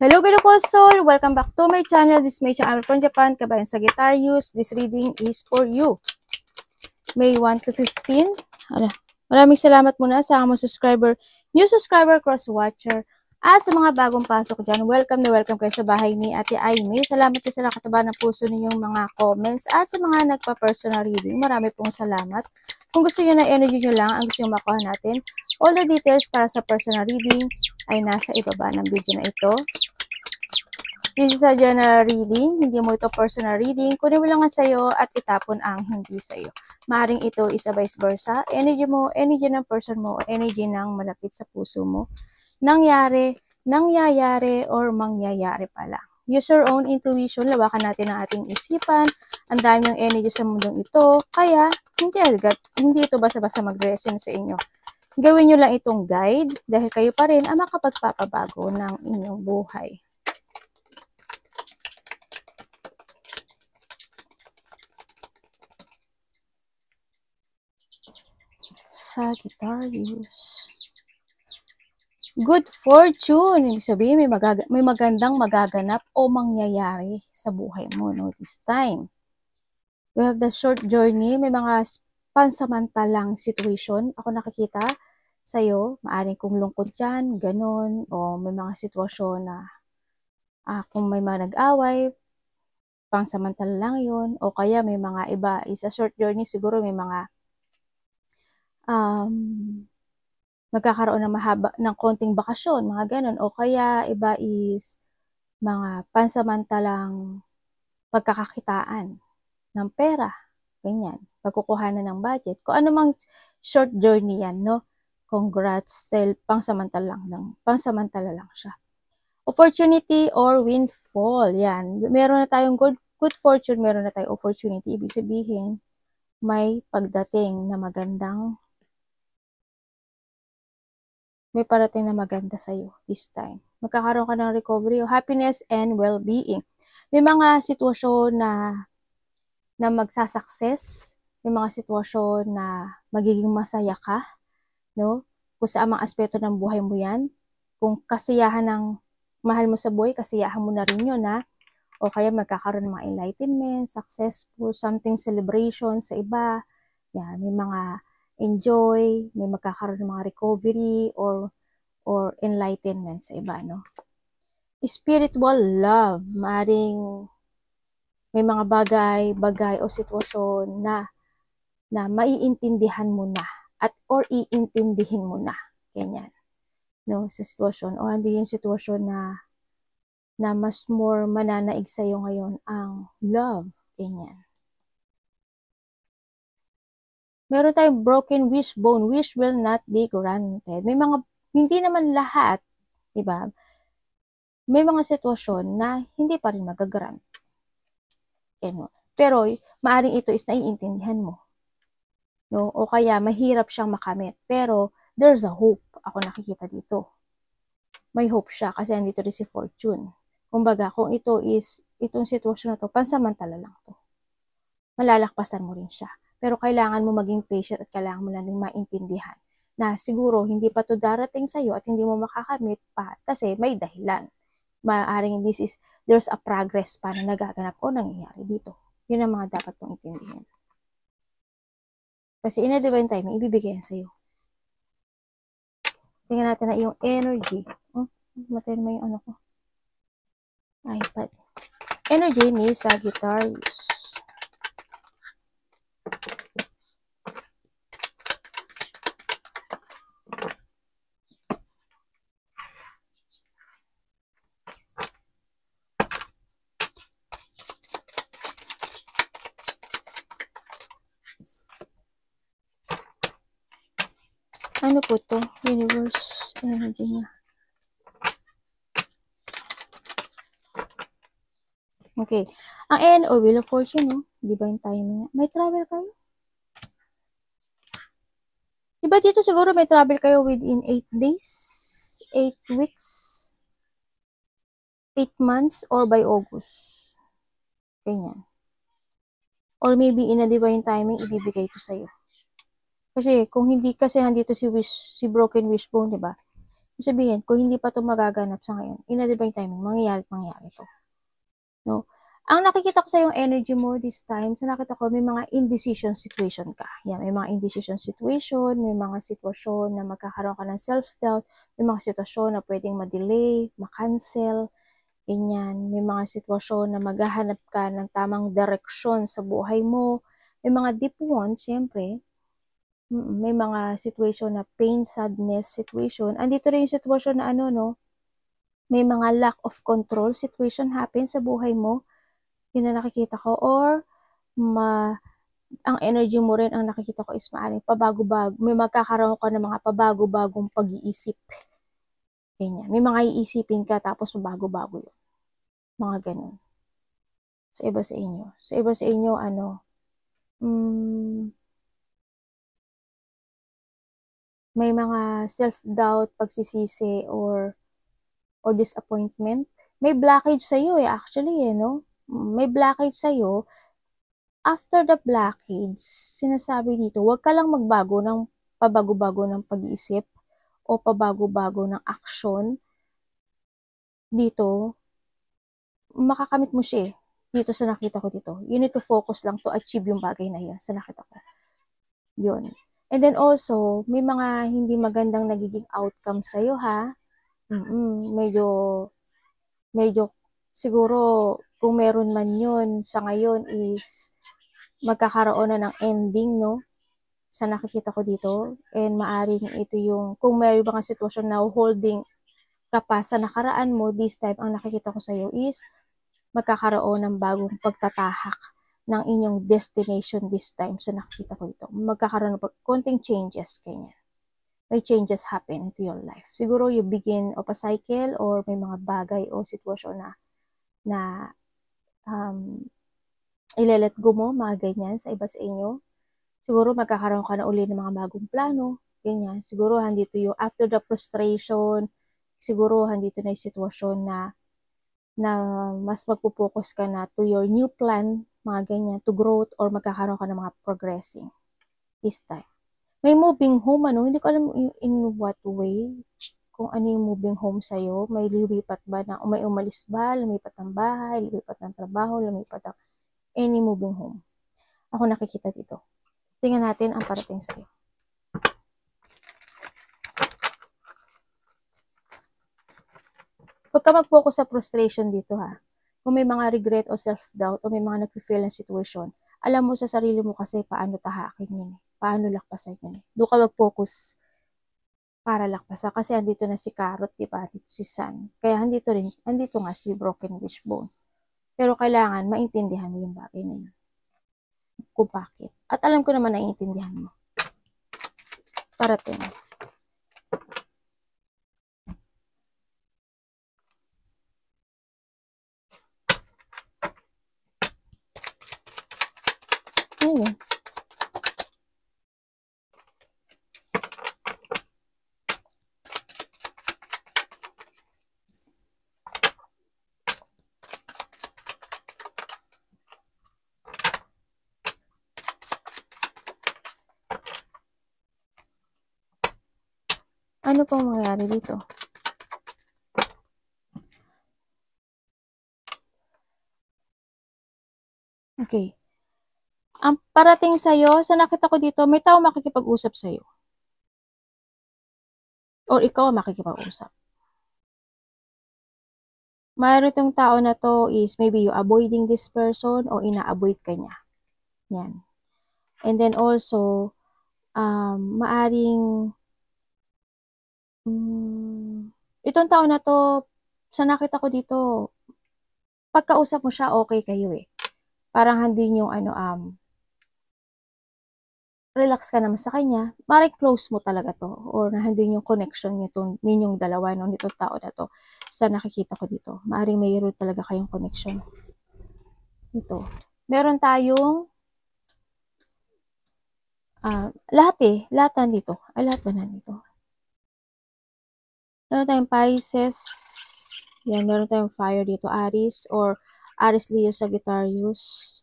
Hello, beautiful soul! Welcome back to my channel. This is Mei Chang from Japan. Kabayan Sagittarius. This reading is for you. May 1 to 15. Maraming salamat muna sa mga subscriber, new subscriber, cross-watcher. At sa mga bagong pasok dyan, welcome na welcome kayo sa bahay ni Ate Aimee. Salamat sa nakataba ng puso ninyong mga comments. At sa mga nagpa-personal reading, marami pong salamat. Kung gusto nyo na energy nyo lang, ang gusto nyo makuha natin, all the details para sa personal reading ay nasa ibaba ng video na ito. This is a general reading, hindi mo ito personal reading. Kunin mo lang ang sayo at itapon ang hindi sayo. Maaring ito is a vice versa. Energy mo, energy ng person mo, energy ng malapit sa puso mo. Nangyari, nangyayari, or mangyayari pala. Use your own intuition, lawakan natin ang ating isipan. Ang dami yung energy sa mundong ito. Kaya, hindi ito basta-basta mag-resonate sa inyo. Gawin nyo lang itong guide dahil kayo pa rin ang makapagpapabago ng inyong buhay. Sagittarius. Good fortune. Ibig sabihin, may magandang magaganap o mangyayari sa buhay mo, no, this time. We have the short journey. May mga pansamantalang situation. Ako nakikita sa'yo. Maaring kung lungkot dyan, ganun. O may mga sitwasyon na kung may mga nag-away, pansamantala lang yun. O kaya may mga iba. Is a short journey, siguro may mga magkakaroon ng konting bakasyon, mga ganun. O kaya iba is mga pansamantalang pagkakakitaan ng pera, ganyan, pagkukuhanan ng budget. Kung ano mang short journey yan, no? Congrats, still pansamantala lang siya. Opportunity or windfall, yan. Meron na tayong good fortune, meron na tayong opportunity. Ibig sabihin, may pagdating na may parating na maganda sa'yo this time. Magkakaroon ka ng recovery, happiness, and well-being. May mga sitwasyon na magsasucess, may mga sitwasyon na magiging masaya ka, no? Kung sa mga aspeto ng buhay mo yan, kung kasiyahan ng mahal mo sa buhay, kasiyahan mo na rin yun, ha? O kaya magkakaroon ng mga enlightenment, successful, something celebration sa iba, yan, may mga enjoy, may magkakaroon ng mga recovery or enlightenment sa iba, no? Spiritual love, maring may mga bagay o sitwasyon na maiintindihan mo na or iintindihin mo na, ganyan, no, sa sitwasyon. O hindi yung sitwasyon na mas more mananaig sa'yo ngayon ang love, ganyan. Meron tayong broken wishbone, wish will not be granted. May mga, hindi naman lahat, diba? May mga sitwasyon na hindi pa rin magagrant. Pero, maaring ito is naiintindihan mo. No? O kaya, mahirap siyang makamit. Pero, there's a hope. Ako nakikita dito. May hope siya kasi andito rin si Fortune. Kumbaga, kung itong sitwasyon na to, pansamantala lang to. Malalakpasan mo rin siya. Pero kailangan mo maging patient at kailangan mo lang din maintindihan na siguro hindi pa to darating sa'yo at hindi mo makakamit pa kasi may dahilan. Maaring there's a progress pa na nagaganap o nangyayari dito. Yun ang mga dapat mong intindihin. Kasi in a divine timing, ibibigay yan sa'yo. Tingnan natin na yung energy. Matay naman yung ano ko. iPad. Energy ni Sagittarius. Ano po to? Universe energy niya. Okay. Ang N o Wheel of Fortune, no? Divine timing. May travel kayo? Diba dito siguro may travel kayo within 8 days, 8 weeks, 8 months, or by August. Ganyan. Or maybe in a divine timing, ibibigay ito sa'yo. Kasi kung hindi kasi nandito si broken wishbone, 'di ba? Sabihin, kung hindi pa ito magaganap sa ngayon, in a divine timing, mangyayari ito. No? Ang nakikita ko sa yung energy mo this time, sa nakita ko, may mga indecision situation ka. Yan, may mga indecision situation, may mga sitwasyon na magkakaroon ka ng self-doubt, may mga sitwasyon na pwedeng ma-delay, ma-cancel, ganyan. May mga sitwasyon na maghahanap ka ng tamang direksyon sa buhay mo. May mga deep wounds, syempre. May mga situation na pain, sadness situation. Andito rin yung sitwasyon na ano, no? May mga lack of control situation happen sa buhay mo. Yun na nakikita ko. Or, ang energy mo rin, ang nakikita ko is maaaring pabago-bago. May magkakaroon ka ng mga pabago-bagong pag-iisip. Ganyan. May mga iisipin ka tapos pabago-bago yun. Mga ganun. Sa iba sa inyo. Sa iba sa inyo, may mga self-doubt, pagsisisi, or disappointment. May blockage sa'yo actually no? May blockage sa'yo. After the blockage, sinasabi dito, huwag ka lang magbago ng pabago-bago ng pag-iisip o pabago-bago ng aksyon. Dito, makakamit mo siya dito sa nakita ko dito. You need to focus lang to achieve yung bagay na yun sa nakita ko. Yun. And then also, may mga hindi magandang nagiging outcome sa'yo ha. Medyo siguro kung meron man yun sa ngayon is magkakaroon na ng ending, no? Sa nakikita ko dito. And maaring ito yung, kung may mga sitwasyon na holding ka pa sa nakaraan mo, this time, ang nakikita ko sa'yo is magkakaroon ng bagong pagtatahak ng inyong destination this time sa nakikita ko dito. Magkakaroon ng konting changes, kanya. May changes happen into your life. Siguro you begin of a cycle or may mga bagay o sitwasyon na ile-let go mo, mga ganyan, sa iba sa inyo. Siguro magkakaroon ka na uli ng mga bagong plano, ganyan. Siguro handito yung after the frustration, siguro handito na yung sitwasyon na mas magpo-focus ka na to your new plan, mga ganyan, to growth, or magkakaroon ka ng mga progressing this time. May moving home, hindi ko alam in what way, kung ano yung moving home sa'yo. May lumipat ba na, may umalis ba, lumipat ng bahay, lumipat ng trabaho, lumipat ng any moving home. Ako nakikita dito. Tingnan natin ang parating sa'yo. Huwag ka mag-focus sa frustration dito ha. Kung may mga regret o self-doubt o may mga nag-feel na situation, alam mo sa sarili mo kasi paano tahakin yun. Paano lakpasan yun. Doon ka mag-focus para lakpasan. Kasi andito na si Carrot, diba? Andito si Sun. Kaya andito nga si Broken Wishbone. Pero kailangan maintindihan mo yung bagay na yun. Kung bakit. At alam ko naman naiintindihan mo. Parating. Ayun. Ano pong mangyayari dito? Okay. Ang parating sa'yo, sa nakita ko dito, may tao makikipag-usap sa'yo. Or ikaw makikipag-usap. Mayroon itong tao na to is maybe you avoiding this person o ina-avoid ka niya. Yan. And then also, maaring itong tao na to, sa nakita ko dito, pagkausap mo siya, okay kayo eh. Parang hindi yung relax ka naman sa kanya, maring close mo talaga to, or nandun yung connection ninyong dalawa, no, nitong tao na to, sa nakikita ko dito. Maring mayroon talaga kayong connection. Ito. Meron tayong, lahat nandito. Lahat ba nandito? Meron tayong Pisces, yan, meron tayong fire dito, Aries, or Aries, Leo, Sagittarius.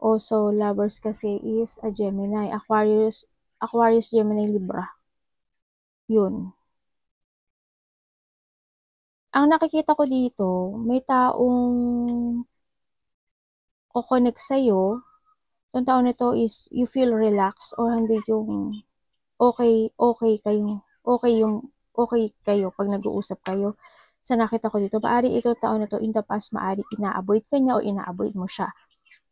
Also, lovers kasi is a Gemini, Aquarius, Gemini, Libra. Yun. ang nakikita ko dito, may taong kukonek sa'yo. Yung tao nito is you feel relaxed or hindi yung okay kayo pag nag-uusap kayo. Sa nakita ko dito, maari ito tao na to in the past, maari ina-avoid ka niya o ina-avoid mo siya.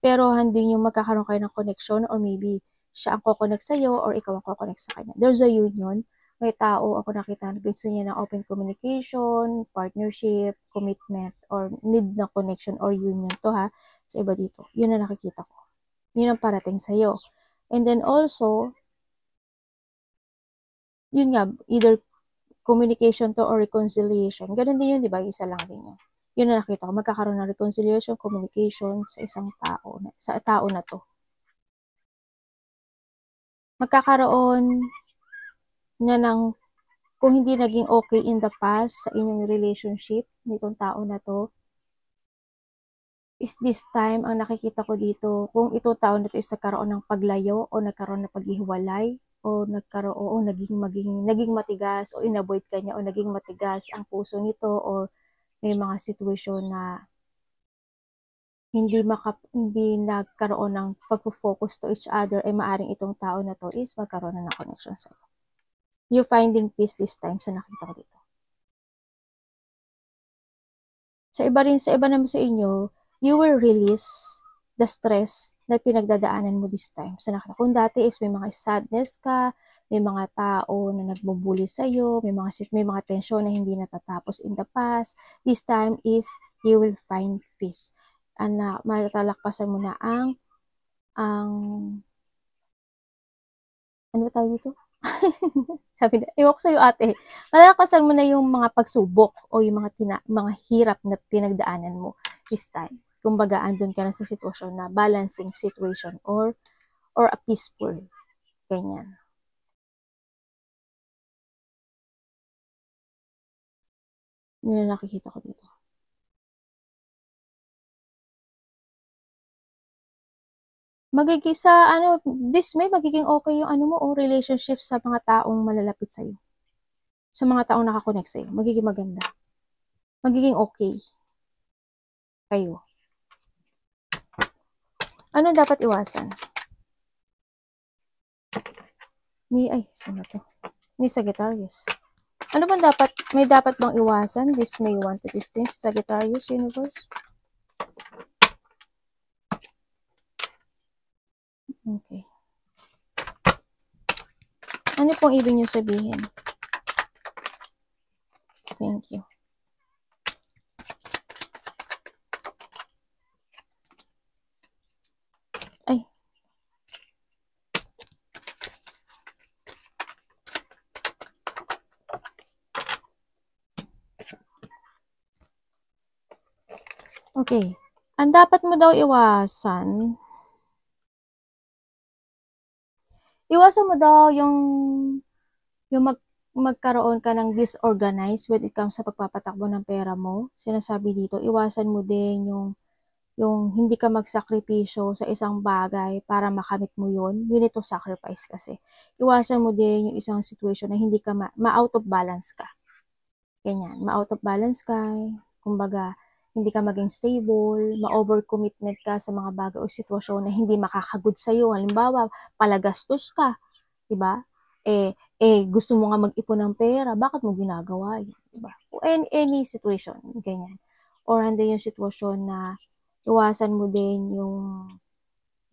Pero hindi nyo magkakaroon kayo ng connection or maybe siya ang kukonek sa'yo or ikaw ang kukonek sa kanya. There's a union. May tao ako nakita na gusto niya ng open communication, partnership, commitment, or need na connection or union to ha, sa iba dito. Yun na nakikita ko. Yun ang parating sa'yo. And then also, yun nga, either communication to or reconciliation. Ganun din yun, di ba? Isa lang din yun. Yun na nakita ko. Magkakaroon ng reconciliation, communication sa isang tao, sa tao na to. Magkakaroon na ng, kung hindi naging okay in the past sa inyong relationship nitong tao na to, is this time, ang nakikita ko dito, kung itong tao na to is nagkaroon ng paglayo o nagkaroon ng paghihiwalay, o nagkaroon o naging matigas o inavoid ka niya o naging matigas ang puso nito or may mga sitwasyon na hindi nagkaroon ng pag-focus to each other, ay maaring itong tao na to is magkaroon na ng connection sa'yo. You're finding peace this time sa nakita ko dito. Sa iba naman sa inyo, you will release the stress na pinagdadaanan mo this time. So, kung dati is may mga sadness ka, may mga tao na nagbubuli sa'yo, may mga tensyon na hindi natatapos in the past, this time is you will find peace. Matalakpasan mo na ang ano ba tawag dito? Sabi na, ewan ko sa'yo ate, malalakasan mo na yung mga pagsubok o yung mga hirap na pinagdaanan mo this time. Kumbaga, andun ka na sa sitwasyon na balancing situation or a peaceful. Ganyan. Yun na nakikita ko dito. Magiging this May, magiging okay yung mo o relationship sa mga taong malalapit sa'yo. Sa mga taong nakakonect sa'yo. Magiging maganda. Magiging okay. Kayo. Ano dapat iwasan? Sino to? Ni Sagittarius. Ano bang may dapat bang iwasan this May 1 to 15 sa Sagittarius Universe? Okay. Ano pong ibig nyo sabihin? Thank you. Okay. Ang dapat mo daw iwasan mo daw yung magkaroon ka ng disorganized when it comes sa pagpapatakbo ng pera mo. Sinasabi dito, iwasan mo din yung hindi ka magsakripisyo sa isang bagay para makamit mo yun. You need to sacrifice kasi. Iwasan mo din yung isang situation na hindi ka ma-out of balance ka. Ganyan, ma-out of balance ka. Kumbaga, hindi ka maging stable, ma-overcommitment ka sa mga bagay o sitwasyon na hindi makakagod sa'yo. Halimbawa, palagastos ka, diba? Gusto mo nga mag-ipon ng pera, bakit mo ginagawa yun? Diba? Any situation, ganyan. Or andun yung sitwasyon na iwasan mo din yung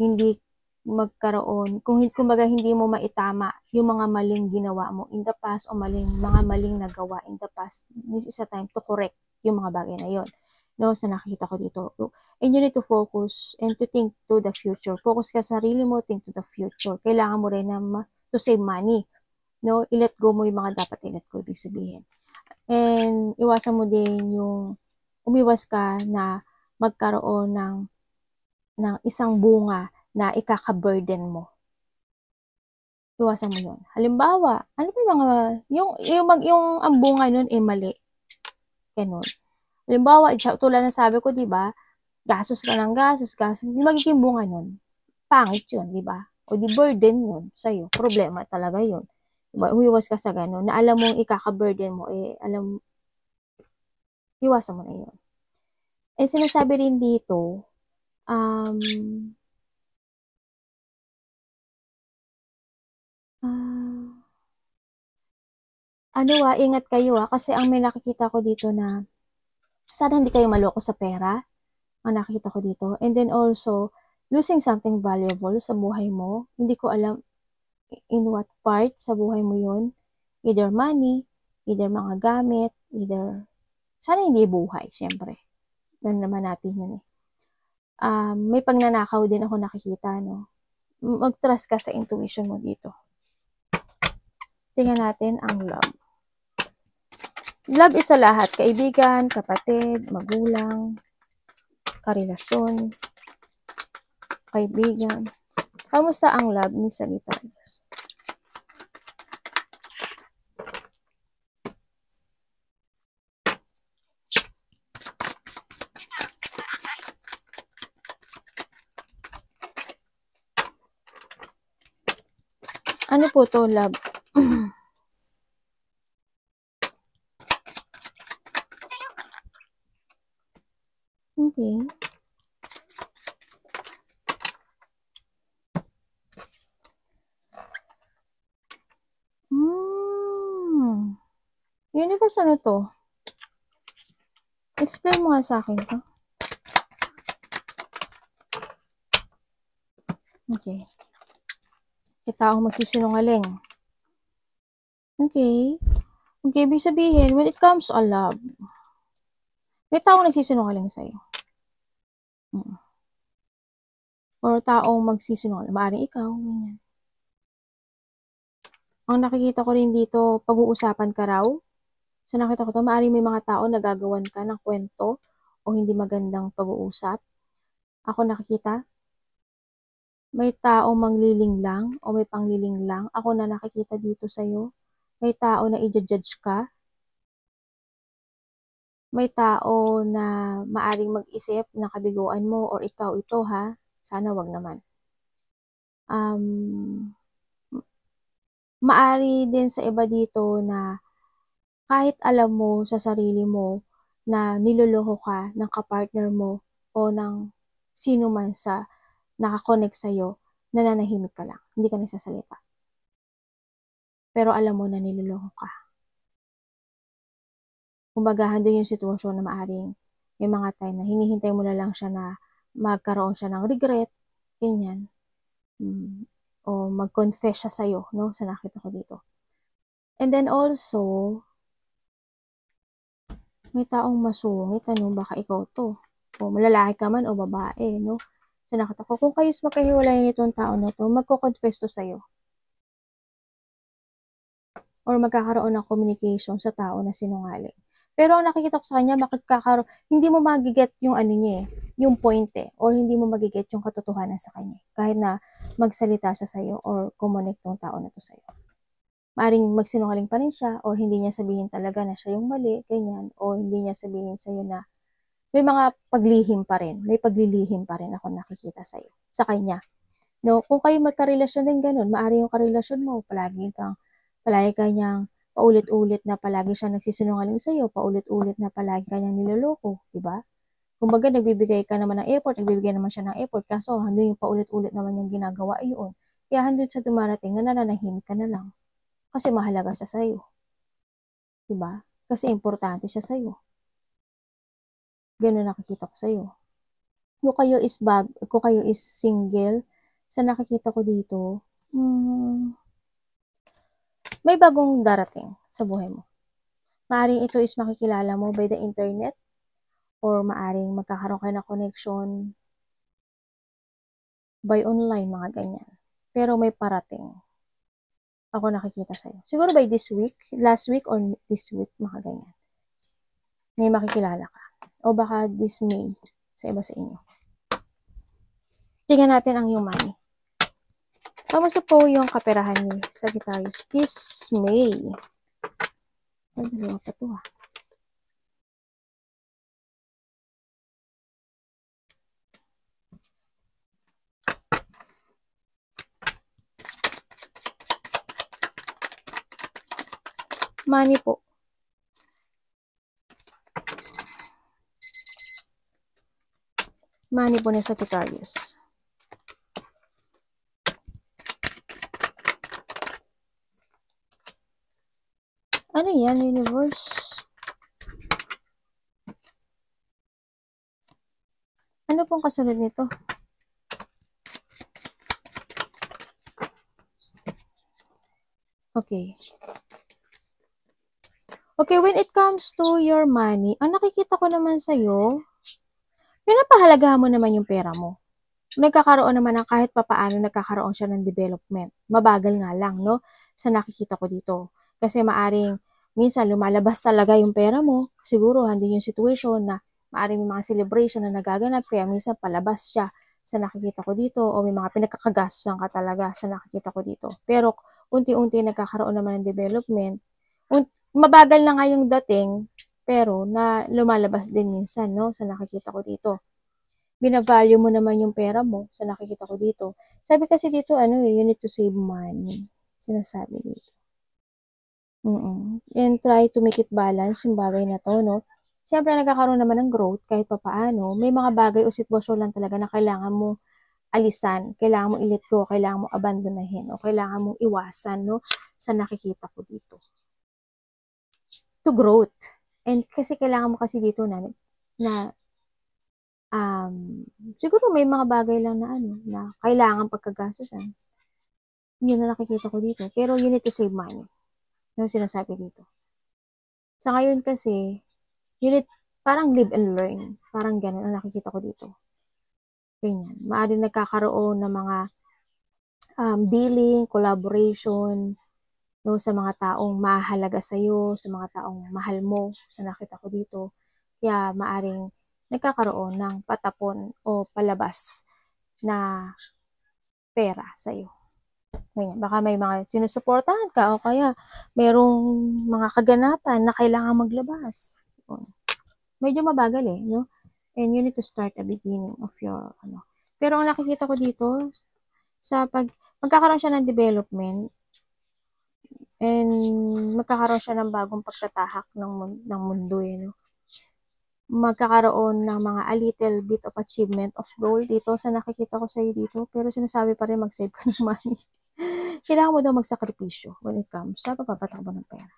hindi magkaroon, kumbaga hindi mo maitama yung mga maling ginawa mo in the past o mga maling nagawa in the past. This is a time to correct yung mga bagay na yun. No, sa nakikita ko dito. And you need to focus and to think to the future. Focus ka sa sarili mo, think to the future. Kailangan mo rin na to save money. No, i-let go mo yung mga dapat i-let go, ibig sabihin. And iwasan mo din yung umiwas ka na magkaroon ng isang bunga na ikaka-burden mo. Iwasan mo yun. Halimbawa, ano ba yung ang bunga nun mali. Ganun. Halimbawa, tulad na sabi ko, di ba? Gastos ka ng gastos. Yung magiging bunga nun, pangit yun, di ba? O di burden yun sa'yo. Problema talaga yun. Diba? Umiwas ka sa ganun. Na alam mong ikaka-burden mo, iwasan mo na yun. And sinasabi rin dito, um, ingat kayo kasi ang may nakikita ko dito na sana hindi kayo maloko sa pera, ang nakikita ko dito. And then also, losing something valuable sa buhay mo. Hindi ko alam in what part sa buhay mo yun. Either money, either mga gamit, either, sana hindi buhay, syempre. Ganun naman natin yun eh. May pagnanakaw din ako nakikita, no? Mag-trust ka sa intuition mo dito. Tingnan natin ang love. Love is sa lahat. Kaibigan, kapatid, magulang, karelasyon, kaibigan. Kamusta ang love ni Sagittarius? Ano po to, love? Okay. Universe, ano to? Explain mo nga sa akin to. Okay. May taong magsisinungaling. Okay. Okay, ibig sabihin, when it comes to love, may taong nagsisinungaling sa'yo. Or taong magsisinungaling. Maaaring ikaw, ganyan. Ang nakikita ko rin dito, pag-uusapan ka raw. So nakita ko to, maaaring may mga tao nagagawan ka ng kwento o hindi magandang pag-uusap. Ako nakikita, may tao mangliling lang o may pangliling lang. Ako na nakikita dito sa'yo. May tao na i-judge ka. May tao na maaring mag-isip na kabiguan mo or ikaw ito ha. Sana wag naman. Maari din sa iba dito na kahit alam mo sa sarili mo na niloloko ka ng kapartner mo o ng sino man sa nakakonect sa'yo, nananahimik ka lang. Hindi ka nagsasalita. Pero alam mo na niloloko ka. Kumbaga, doon yung sitwasyon na maaring may mga time na hinihintay mo na lang siya na magkaroon siya ng regret, ganyan. O mag-confess siya sa'yo, no? Sa nakita ko dito. And then also, may taong masungit, ano, baka ikaw to. O malalaki ka man o babae, no? Sa nakita ko, kung kayo's magkahiwalayan itong tao na to, magko-confess to sa'yo. Or magkakaroon ng communication sa tao na sinungaling. Pero ang nakikita ko sa kanya, makikakaroon, hindi mo magiget yung ano niya eh, yung point eh, or hindi mo magiget yung katotohanan sa kanya. Kahit na magsalita siya sa'yo or kumonek tong tao na to sa'yo. Maaring magsinungaling pa rin siya or hindi niya sabihin talaga na siya yung mali, ganyan, o hindi niya sabihin sa'yo na may mga paglihim pa rin, may paglilihim pa rin ako nakikita sa'yo, sa kanya. No, kung kayo magkarelasyon din ganun, maaari yung karelasyon mo, palagi kanyang paulit-ulit na palagi siya nagsisinungaling sa'yo, paulit-ulit na palagi kanyang niloloko, di ba? Kumbaga, nagbibigay ka naman ng effort, nagbibigay naman siya ng effort, kaso handun yung paulit-ulit naman yung ginagawa yun. Kaya handun sa dumarating na nananahimik ka na lang. Kasi mahalaga siya sa'yo. Di ba? Kasi importante siya sa'yo. Ganun nakikita ko sa'yo. Kung kayo is single, sa nakikita ko dito, may bagong darating sa buhay mo. Maaring ito is makikilala mo by the internet or maaring magkakaroon kayo ng connection by online, mga ganyan. Pero may parating. Ako nakikita sa'yo. Siguro by this week, last week or this week, mga ganyan. May makikilala ka. O baka this May sa iba sa inyo. Tingnan natin ang yung money. Kamusta po yung kaperahan ni Sagittarius this May? Ay, dalawa pa to ah. Money po. Money po ni Sagittarius. Ano yan, universe? Ano pong kasunod nito? Okay. Okay, when it comes to your money, ang nakikita ko naman sa'yo, pinapahalagahan mo naman yung pera mo. Nagkakaroon naman ng kahit papaano, nagkakaroon siya ng development. Mabagal nga lang, no? Sa nakikita ko dito. Kasi maaring, minsan lumalabas talaga yung pera mo. Siguro, handin yung situation na maaring may mga celebration na nagaganap, kaya minsan palabas siya sa nakikita ko dito, o may mga pinagkakagastusan ka talaga sa nakikita ko dito. Pero, unti-unti nagkakaroon naman ng development. Mabagal na nga yung dating, pero na lumalabas din minsan, no? Sa nakikita ko dito. Binavalue mo naman yung pera mo sa nakikita ko dito. Sabi kasi dito, you need to save money. Sinasabi dito. And try to make it balance yung bagay na to, no? Siyempre, nagkakaroon naman ng growth kahit papaano. May mga bagay o sitwasyon lang talaga na kailangan mo alisan, kailangan mo i-let go, kailangan mo abandonahin, o kailangan mong iwasan, no? Sa nakikita ko dito. To growth. And kasi kailangan mo kasi dito na siguro may mga bagay lang na kailangan pagkagastusan. Yun na nakikita ko dito. Pero you need to save money. Yung sinasabi dito. Sa ngayon kasi, parang live and learn. Parang ganun ang nakikita ko dito. Ganyan. Maaaring nagkakaroon ng mga dealing, collaboration, no, sa mga taong mahalaga sa'yo, sa mga taong mahal mo, sa nakita ko dito. Kaya maaaring nagkakaroon ng patapon o palabas na pera sa'yo. Ganyan. Baka may mga sinusuportahan ka o kaya merong mga kaganapan na kailangan maglabas. Medyo mabagal no? And you need to start a beginning of your, Pero ang nakikita ko dito, magkakaroon siya ng development and magkakaroon siya ng bagong pagtatahak ng mundo, no? Magkakaroon ng mga a little bit of achievement of goal dito sa nakikita ko sa'yo dito. Pero sinasabi pa rin mag-save ka ng money. Kailangan mo daw magsakripisyo when it comes sa pagpapatakbo ng pera.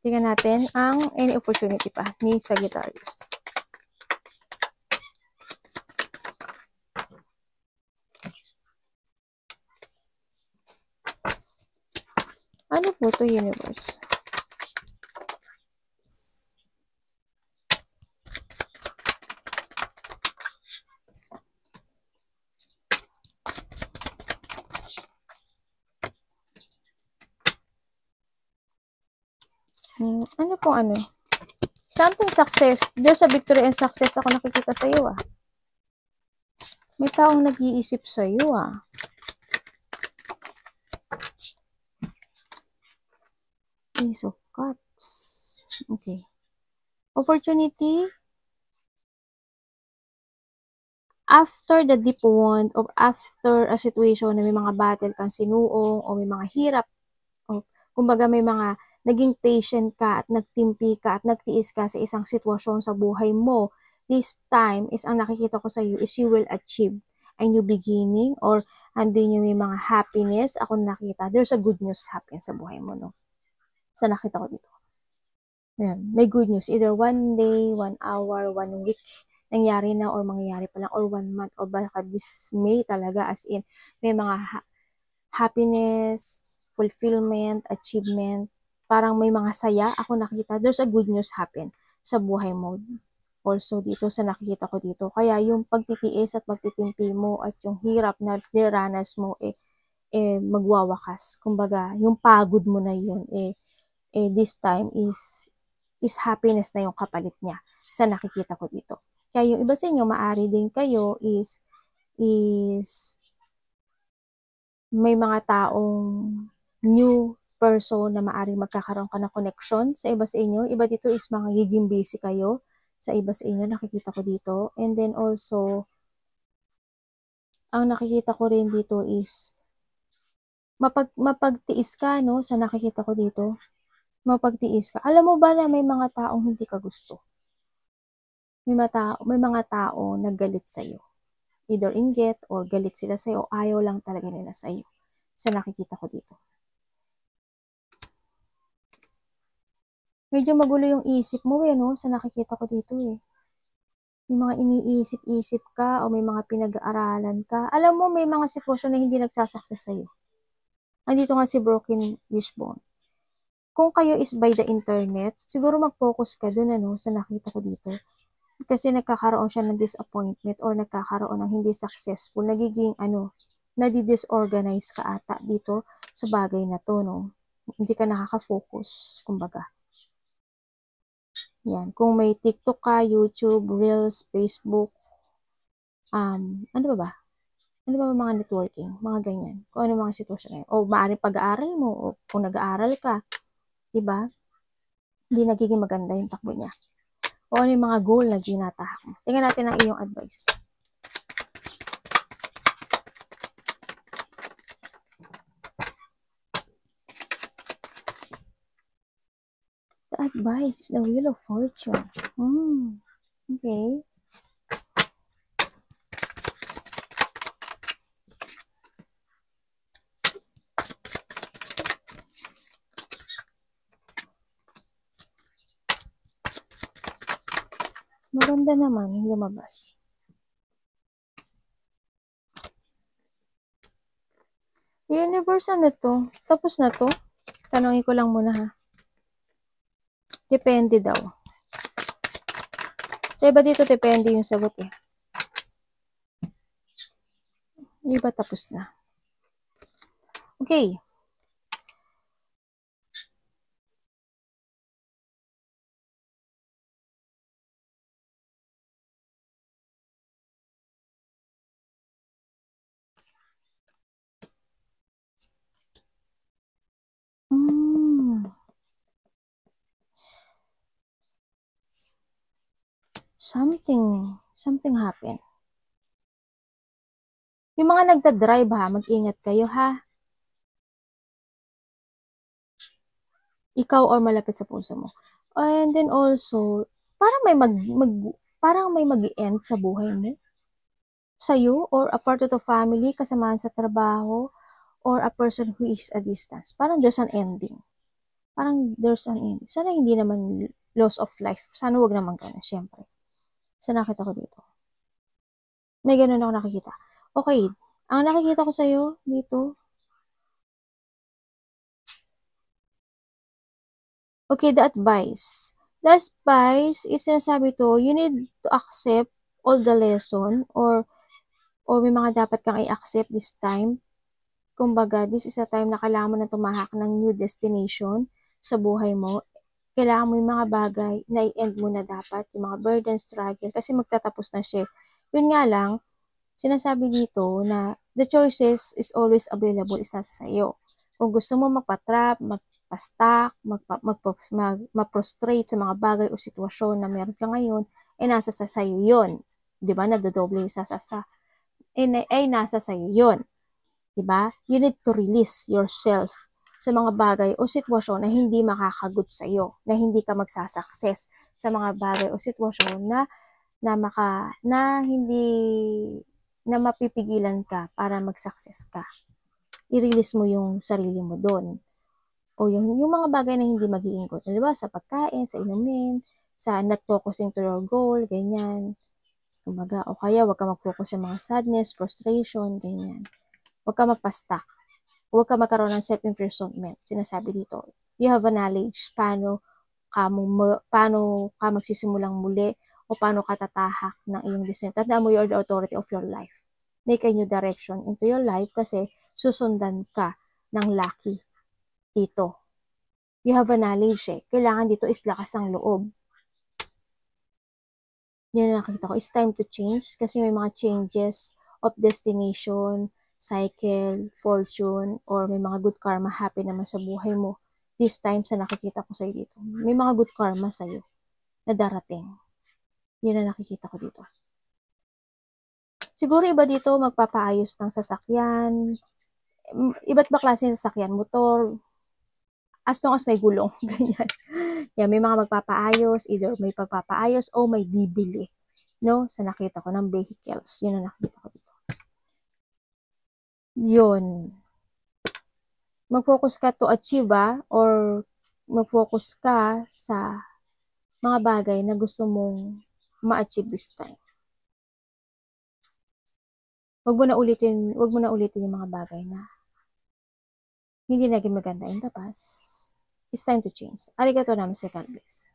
Tingnan natin ang any opportunity pa ni Sagittarius. Ano po to, universe? Ano po Something success. There's a victory and success ako nakikita sa iyo, May taong nag-iisip sa iyo, Ace of Cups. Okay. Opportunity. After the deep wound or after a situation na may mga battle kang sinuong o may mga hirap, o kumbaga may mga naging patient ka at nagtimpi ka at nagtiis ka sa isang sitwasyon sa buhay mo, this time is ang nakikita ko sa iyo is you will achieve a new beginning or andun yung may mga happiness. Ako nakita, there's a good news happen sa buhay mo, no? Sa nakita ko dito. Yan, may good news. Either 1 day, 1 hour, 1 week, nangyari na or mangyayari pa lang, or 1 month, or baka this May talaga, as in, may mga happiness, fulfillment, achievement, parang may mga saya ako nakita. There's a good news happen sa buhay mo. Also dito sa nakikita ko dito. Kaya yung pagtitiis at pagtitimpi mo at yung hirap na niranas mo magwawakas. Kumbaga, yung pagod mo na yun this time is happiness na yung kapalit niya sa nakikita ko dito. Kaya yung iba sa inyo, maari din kayo is may mga taong new person na maaring magkakaroon ka ng connection sa iba sa inyo. Iba dito is magiging busy kayo sa iba sa inyo, nakikita ko dito. And then also, ang nakikita ko rin dito is mapagtiis ka, no? Sa nakikita ko dito, mapagtiis ka. Alam mo ba na may mga taong hindi ka gusto? may mga tao na galit sa'yo. Either inggit or galit sila sa'yo o ayaw lang talaga nila sa'yo. Sa nakikita ko dito. Medyo magulo yung isip mo no? Sa nakikita ko dito May mga iniisip-isip ka o may mga pinag-aaralan ka. Alam mo, may mga sitwasyon na hindi nagsasucess sa'yo. Andito nga si Broken Wishbone. Kung kayo is by the internet, siguro mag-focus ka dun sa nakita ko dito. Kasi nagkakaroon siya ng disappointment or nagkakaroon ng hindi successful, nagiging nadi-disorganize ka ata dito sa bagay na to, no? Hindi ka nakaka-focus, kumbaga. Yan. Kung may TikTok ka, YouTube, Reels, Facebook, ano ba? Ano ba mga networking? Mga ganyan. Kung ano mga sitwasyon na yun. O maaaring pag-aaral mo, o kung nag-aaral ka, diba? Hindi nagiging maganda yung takbo niya. O ano yung mga goal na ginatahak mo. Tingnan natin ang iyong advice. The advice, the Wheel of Fortune. Okay. Maganda naman yung lumabas. Universe, ano to? Tapos na to? Tanongin ko lang muna ha. Depende daw. Sa iba dito, depende yung sagot Iba tapos na. Okay. Something happened. Yung mga nagda-drive mag-ingat kayo Ikaw or malapit sa puso mo. And then also, parang may mag-end sa buhay mo. Sa'yo or a part of the family, kasamahan sa trabaho, or a person who is a distance. Parang there's an ending. Sana hindi naman loss of life. Sana wag naman ganun, syempre. Sa nakita ko dito. May ganun ako nakikita. Okay, ang nakikita ko sa'yo dito. Okay, the advice. The advice is sinasabi to, you need to accept all the lesson or may mga dapat kang i-accept this time. Kumbaga, this is a time na kailangan mo na tumahak ng new destination sa buhay mo. Kailangan mo yung mga bagay na i-end mo na dapat, yung mga burden, struggle, kasi magtatapos na siya. Yun nga lang, sinasabi dito na the choices is always available, is nasa sa'yo. Kung gusto mo magpa-trap, magpa-stack, ma-prostrate sa mga bagay o sitwasyon na meron ka ngayon, nasa sa sa'yo yun. Diba? Nadodoble yung nasa sa'yo yun. Diba? You need to release yourself sa mga bagay o sitwasyon na hindi makakagut sa'yo, na hindi ka magsasucess sa mga bagay o sitwasyon na mapipigilan ka para mag-success ka. I-release mo yung sarili mo doon. O yung mga bagay na hindi magiging good. Diba? Sa pagkain, sa inumin, sa not focusing to your goal, ganyan. Kumbaga, o kaya wag ka mag-focus sa mga sadness, frustration, ganyan. Huwag ka magpa-stuck. Huwag ka magkaroon ng self-imprisonment. Sinasabi dito, you have a knowledge paano ka magsisimulang muli o paano ka tatahak ng iyong decision. Tandaan mo, you are the authority of your life. Make a new direction into your life kasi susundan ka ng lucky dito. You have a knowledge Kailangan dito is lakas ang loob. Yan na nakita ko. It's time to change kasi may mga changes of destination, cycle, fortune, or may mga good karma happen naman sa buhay mo. This time sa nakikita ko sa'yo dito. May mga good karma sa'yo na darating. Yan na nakikita ko dito. Siguro iba dito magpapaayos ng sasakyan. Iba't ba klase ng sasakyan? Motor, as long as may gulong. Ganyan. Yan, may mga magpapaayos, either may pagpapaayos o may bibili. no? Sa nakita ko ng vehicles. Yun ang nakita ko dito. Yun. Mag-focus ka to achieve or mag-focus ka sa mga bagay na gusto mong ma-achieve this time. Wag mo na ulitin yung mga bagay na hindi naging maganda in the past. It's time to change. Arigato namaste, God bless.